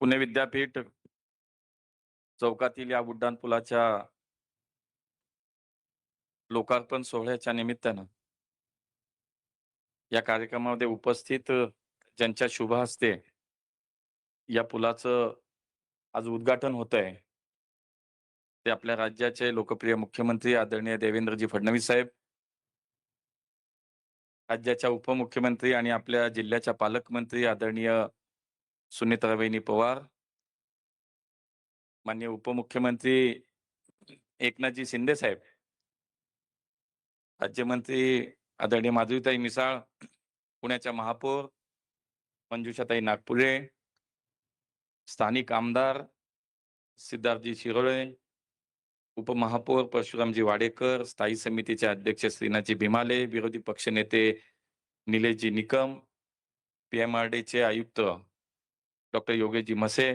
पुणे विद्यापीठ चौकातील या उड्डाणपुलाच्या लोकार्पण सोहळ्याच्या निमित्तानं या कार्यक्रमामध्ये उपस्थित ज्यांच्या शुभ हस्ते या पुलाचं आज उद्घाटन होतंय, ते आपल्या राज्याचे लोकप्रिय मुख्यमंत्री आदरणीय देवेंद्रजी फडणवीस साहेब, राज्याच्या उपमुख्यमंत्री आणि आपल्या जिल्ह्याच्या पालकमंत्री आदरणीय सुनेत्राबाईंनी पवार, माननीय उपमुख्यमंत्री एकनाथजी शिंदे साहेब, राज्यमंत्री आदरणीय माधुरीताई मिसाळ, पुण्याच्या महापौर मंजुषाताई नागपुरे, स्थानिक आमदार सिद्धार्थजी शिरोळे, उपमहापौर परशुरामजी वाडेकर, स्थायी समितीचे अध्यक्ष श्रीनाथजी भीमाले, विरोधी पक्षनेते निलेशजी निकम, पीएमआरडीचे आयुक्त डॉक्टर योगेशजी म्हसे,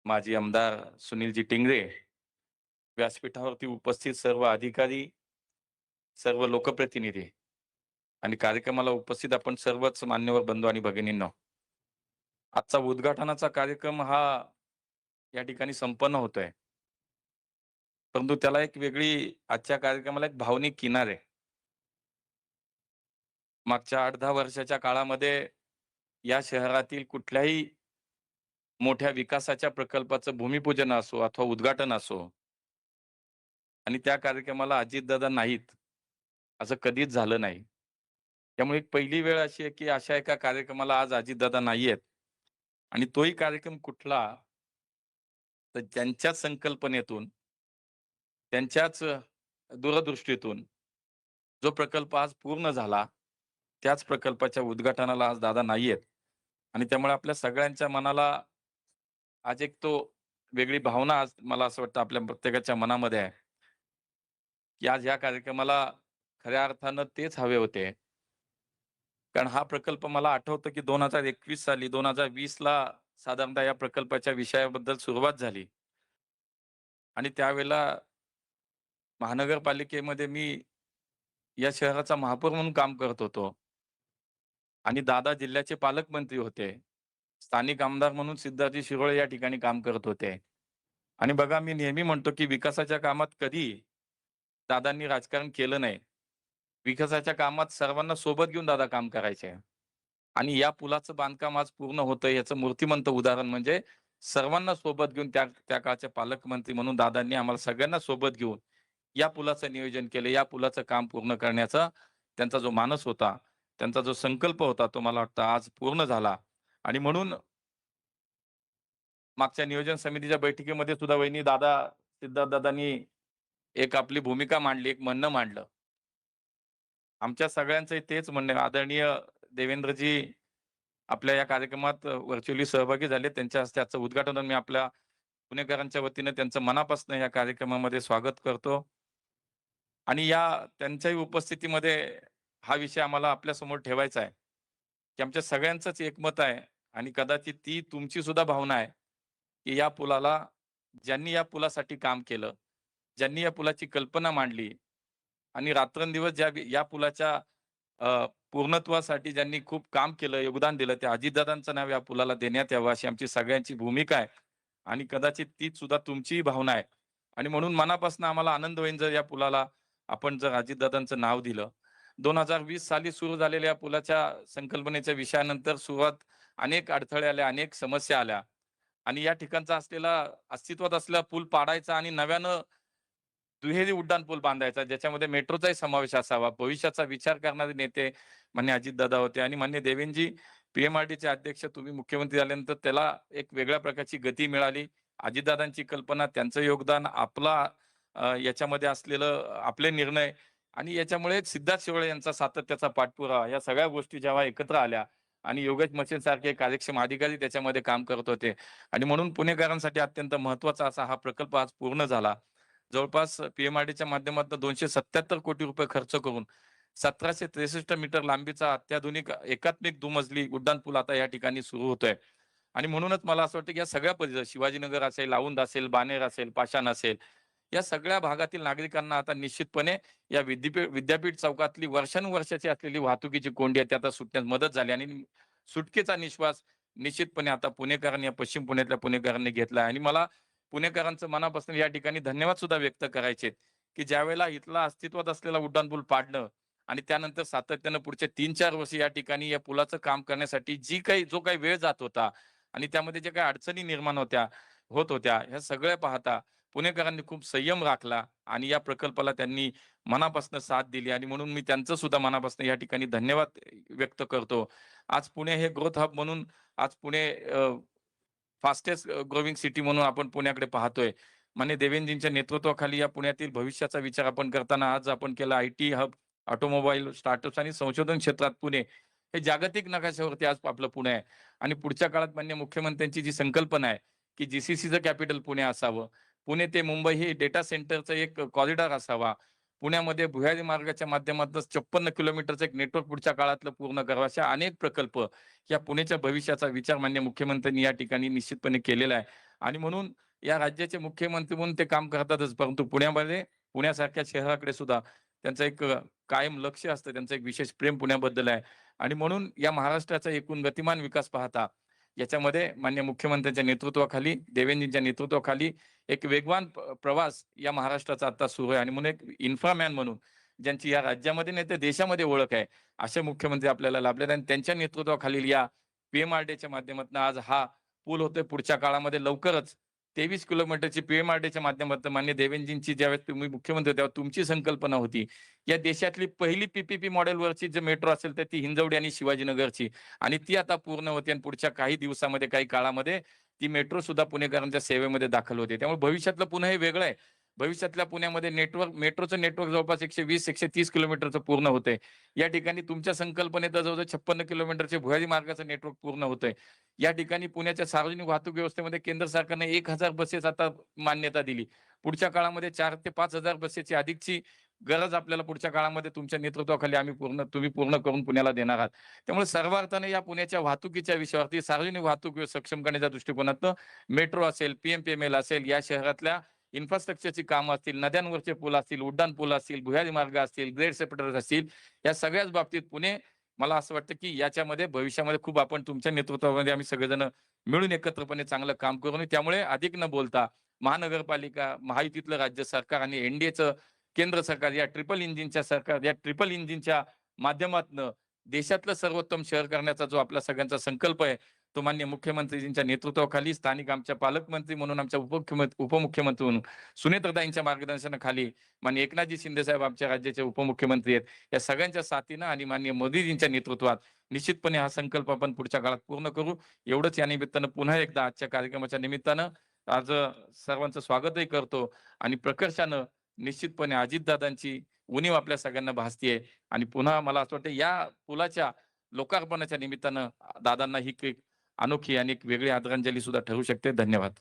माजी आमदार सुनीलजी टिंगरे, व्यासपीठावरती उपस्थित सर्व अधिकारी, सर्व लोकप्रतिनिधी आणि कार्यक्रमाला उपस्थित आपण सर्वच मान्यवर बंधू आणि भगिनींनो, आजचा उद्घाटनाचा कार्यक्रम हा या ठिकाणी संपन्न होतोय, परंतु त्याला एक वेगळी आजच्या कार्यक्रमाला एक भावनिक किनार आहे. मागच्या 8-10 वर्षाच्या काळामध्ये या शहरातील कुठल्याही मोठ्या विकासाच्या प्रकल्पाचं भूमिपूजन असो अथवा उद्घाटन असो आणि त्या कार्यक्रमाला अजितदादा नाहीत, असं कधीच झालं नाही. त्यामुळे एक पहिली वेळ अशी आहे, की अशा एका कार्यक्रमाला आज अजितदादा नाहीयेत आणि तोही कार्यक्रम कुठला, तर त्यांच्याच संकल्पनेतून, त्यांच्याच दूरदृष्टीतून जो प्रकल्प आज पूर्ण झाला, त्याच प्रकल्पाच्या उद्घाटनाला आज दादा नाहीयेत आणि त्यामुळे आपल्या सगळ्यांच्या मनाला आज एक तो वेगळी भावना आज मला असं वाटतं आपल्या प्रत्येकाच्या मनामध्ये आहे, की आज या कार्यक्रमाला खऱ्या अर्थानं तेच हवे होते. कारण हा प्रकल्प मला आठवतं, की 2021 साली 2020 ला साधारणतः या प्रकल्पाच्या विषयाबद्दल सुरुवात झाली आणि त्यावेळेला महानगरपालिकेमध्ये मी या शहराचा महापौर म्हणून काम करत होतो आणि दादा जिल्ह्याचे पालकमंत्री होते. स्थानिक आमदार म्हणून सिद्धार्थजी शिरोळे या ठिकाणी काम करत होते. आणि बघा मी नेहमी म्हणतो, की विकासाच्या कामात कधी दादांनी राजकारण केलं नाही. विकासाच्या कामात सर्वांना सोबत घेऊन दादा काम करायचे. आणि या पुलाचं बांधकाम आज पूर्ण होतंय याचं मूर्तिमंत उदाहरण म्हणजे सर्वांना सोबत घेऊन त्या त्या काळचे पालकमंत्री म्हणून दादांनी आम्हाला सगळ्यांना सोबत घेऊन या पुलाचं नियोजन केलं. या पुलाचं काम पूर्ण करण्याचा त्यांचा जो मानस होता, त्यांचा जो संकल्प होता, तो मला वाटतं आज पूर्ण झाला. आणि म्हणून मागच्या नियोजन समितीच्या बैठकीमध्ये सुद्धा वहिनी दादा सिद्धार्थदादांनी एक आपली भूमिका मांडली, एक म्हणणं मांडलं. आमच्या सगळ्यांचंही तेच म्हणणं आहे. आदरणीय देवेंद्रजी आपल्या या कार्यक्रमात व्हर्च्युअली सहभागी झाले. त्यांच्या हस्ते आजचं उद्घाटन मी आपल्या पुणेकरांच्या वतीने त्यांचं मनापासून या कार्यक्रमामध्ये स्वागत करतो. आणि या त्यांच्याही उपस्थितीमध्ये हा विषय आम्हाला आपल्यासमोर ठेवायचा आहे, की आमच्या सगळ्यांचंच एकमत आहे आणि कदाचित ती तुमची सुद्धा भावना आहे, की या पुलाला ज्यांनी या पुलासाठी काम केलं, ज्यांनी या पुलाची कल्पना मांडली आणि रात्रंदिवस या पुलाच्या पूर्णत्वासाठी ज्यांनी खूप काम केलं, योगदान दिलं, त्या अजितदादांचं नाव या पुलाला देण्यात यावं अशी आमची सगळ्यांची भूमिका आहे आणि कदाचित तीच सुद्धा तुमचीही भावना आहे. आणि म्हणून मनापासून आम्हाला आनंद होईल जर या पुलाला आपण जर अजितदादांचं नाव दिलं. 2020 साली सुरू झालेल्या या पुलाच्या संकल्पनेच्या विषयानंतर अनेक अडथळे आले, अनेक समस्या आल्या आणि या ठिकाणचा अस्तित्वात असलेला पूल पाडायचा आणि नव्यानं दुहेरी उड्डाणपूल बांधायचा, ज्याच्यामध्ये मेट्रोचाही समावेश असावा. भविष्याचा विचार करणारे नेते माननीय अजितदादा होते आणि माननीय देवेंद्रजी पीएमआरडीचे अध्यक्ष तुम्ही मुख्यमंत्री झाल्यानंतर त्याला एक वेगळ्या प्रकारची गती मिळाली. अजितदादांची कल्पना, त्यांचं योगदान, याच्यामध्ये असलेलं आपले निर्णय आणि याच्यामुळे सिद्धार्थ शिरोळे यांचा सातत्याचा पाठपुरावा या सगळ्या गोष्टी जेव्हा एकत्र आल्या आणि योगेश मचेल कार्यक्षम अधिकारी त्याच्यामध्ये काम करत होते आणि म्हणून पुणेकरांसाठी अत्यंत महत्त्वाचा असा हा प्रकल्प आज पूर्ण झाला. जवळपास पीएमआरडीच्या माध्यमातून 277 कोटी रुपये खर्च करून 1763 मीटर लांबीचा अत्याधुनिक एकात्मिक दुमजली उड्डाणपूल आता या ठिकाणी सुरू होतोय. आणि म्हणूनच मला असं वाटतं की या सगळ्या परिसर शिवाजीनगर असेल, औंध असेल, बाणेर असेल, पाषाण असेल, या सगळ्या भागातील नागरिकांना आता निश्चितपणे या विद्यापीठ चौकातली वर्षानुवर्षाची असलेली वाहतुकीची कोंडी आहे, ती आता सुटण्यास मदत झाली आणि सुटकेचा निश्वास निश्चितपणे आता पुणेकरांनी, या पश्चिम पुण्यातल्या पुणेकरांनी घेतला आणि मला पुणेकरांचं मनापासून या ठिकाणी धन्यवाद सुद्धा व्यक्त करायचे आहेत, की ज्यावेळेला इथला अस्तित्वात असलेला उड्डाणपूल पाडणं आणि त्यानंतर सातत्यानं पुढचे 3-4 वर्ष या ठिकाणी या पुलाचं काम करण्यासाठी जो काही वेळ जात होता आणि त्यामध्ये ज्या काही अडचणी निर्माण होत होत्या, ह्या सगळ्या पाहता पुणेकरांनी खूप संयम राखला आणि या प्रकल्पाला त्यांनी मनापासून साथ दिली आणि म्हणून मी त्यांचं सुद्धा मनापासून या ठिकाणी धन्यवाद व्यक्त करतो. आज पुणे हे ग्रोथ हब म्हणून आज पुणे फास्टेस्ट ग्रोविंग सिटी म्हणून आपण पुण्याकडे पाहतोय. माननीय देवेंजींच्या नेतृत्वाखाली या पुण्यातील भविष्याचा विचार आपण करताना आज आपण केला आय-टी हब, ऑटोमोबाईल, स्टार्टअप्स आणि संशोधन क्षेत्रात पुणे हे जागतिक नकाशावरती आज आपलं पुणे आहे. आणि पुढच्या काळात माननीय मुख्यमंत्र्यांची जी संकल्पना आहे, की जी कॅपिटल पुणे असावं. पुणे ते मुंबई हे डेटा सेंटरचं एक कॉरिडॉर असावा. पुण्यामध्ये भुयारी मार्गाच्या माध्यमातून 56 किलोमीटरचं एक नेटवर्क पुढच्या काळातलं पूर्ण करावं. अशा अनेक प्रकल्प या पुण्याच्या भविष्याचा विचार माननीय मुख्यमंत्र्यांनी या ठिकाणी निश्चितपणे केलेला आहे. आणि म्हणून या राज्याचे मुख्यमंत्री म्हणून ते काम करतातच, परंतु पुण्यासारख्या शहराकडे सुद्धा त्यांचं एक कायम लक्ष असतं. त्यांचं एक विशेष प्रेम पुण्याबद्दल आहे. आणि म्हणून या महाराष्ट्राचा एकूण गतिमान विकास पाहता याच्यामध्ये माननीय मुख्यमंत्र्यांच्या नेतृत्वाखाली, देवेंजींच्या नेतृत्वाखाली एक वेगवान प्रवास या महाराष्ट्राचा आता सुरू आहे आणि म्हणून एक इन्फ्रामॅन म्हणून ज्यांची या राज्यामध्ये नाही तर देशामध्ये ओळख आहे, असे मुख्यमंत्री आपल्याला लाभलेत आणि त्यांच्या नेतृत्वाखालील या पी-एम-आर-डीच्या माध्यमातून आज हा पूल होतोय. पुढच्या काळामध्ये लवकरच 23 किलोमीटरची पी-एम-आर-डीच्या माध्यमातून माननीय देवेंजींची ज्यावेळेस तुम्ही मुख्यमंत्री होते, तेव्हा तुमची संकल्पना होती. या देशातली पहिली पी मॉडेलवरची जी मेट्रो असेल, तर ती हिंजवडी आणि शिवाजीनगरची आणि ती आता पूर्ण होते आणि पुढच्या काही दिवसामध्ये, काही काळामध्ये ती मेट्रो सुद्धा पुणेकरांच्या सेवेमध्ये दाखल होते. त्यामुळे भविष्यातलं पुणे हे वेगळं आहे. भविष्यातल्या पुण्यामध्ये मेट्रोचं नेटवर्क जवळपास 120-130 किलोमीटरचं पूर्ण होतंय. या ठिकाणी तुमच्या संकल्पनेत जवळ-जवळ 56 किलोमीटरचे भुयारी मार्गाचं नेटवर्क पूर्ण होतंय. या ठिकाणी पुण्याच्या सार्वजनिक वाहतूक व्यवस्थेमध्ये केंद्र सरकारने 1,000 बसेस आता मान्यता दिली. पुढच्या काळामध्ये 4,000 ते 5,000 बसेसची अधिकची गरज आपल्याला पुढच्या काळामध्ये तुमच्या नेतृत्वाखाली तुम्ही पूर्ण करून पुण्याला देणार आहात. त्यामुळे सर्वार्थाने या पुण्याच्या वाहतुकीच्या विषयावरती सार्वजनिक वाहतूक सक्षम करण्याच्या दृष्टिकोनातनं मेट्रो असेल, पी-एम-पी-एम-एल असेल, या शहरातल्या इन्फ्रास्ट्रक्चरची कामं असतील, नद्यांवरचे पूल असतील, उड्डाण पूल असतील, भुयारी मार्ग असतील, ग्रेड सेपरेटर्स असतील, या सगळ्याच बाबतीत पुणे मला असं वाटतं, की याच्यामध्ये भविष्यामध्ये खूप आपण तुमच्या नेतृत्वामध्ये आम्ही सगळेजण मिळून एकत्रपणे चांगलं काम करू आणि त्यामुळे अधिक न बोलता महानगरपालिका, महायुतीतलं राज्य सरकार आणि एन-डी-एचं केंद्र सरकार या ट्रिपल इंजिनच्या माध्यमातनं देशातलं सर्वोत्तम शहर करण्याचा जो आपला सगळ्यांचा संकल्प आहे, तो माननीय मुख्यमंत्रीजींच्या नेतृत्वाखाली स्थानिक आमच्या पालकमंत्री म्हणून, आमच्या उपमुख्यमंत्री म्हणून, सुनेत्रताईंच्या मार्गदर्शनाखाली माननीय एकनाथजी शिंदे साहेब आमच्या राज्याचे उपमुख्यमंत्री आहेत. या सगळ्यांच्या साथीनं आणि माननीय मोदीजींच्या नेतृत्वात निश्चितपणे हा संकल्प आपण पुढच्या काळात पूर्ण करू. एवढंच या निमित्तानं पुन्हा एकदा आजच्या कार्यक्रमाच्या निमित्तानं आज सर्वांचं स्वागतही करतो आणि प्रकर्षानं निश्चितपणे अजितदादांची उणीव आपल्या सगळ्यांना भासतीये आणि पुन्हा मला असं वाटतं या पुलाच्या लोकार्पणाच्या निमित्तानं दादांना ही एक अनोखी आणि एक वेगळी आदरांजली सुद्धा ठरू शकते. धन्यवाद.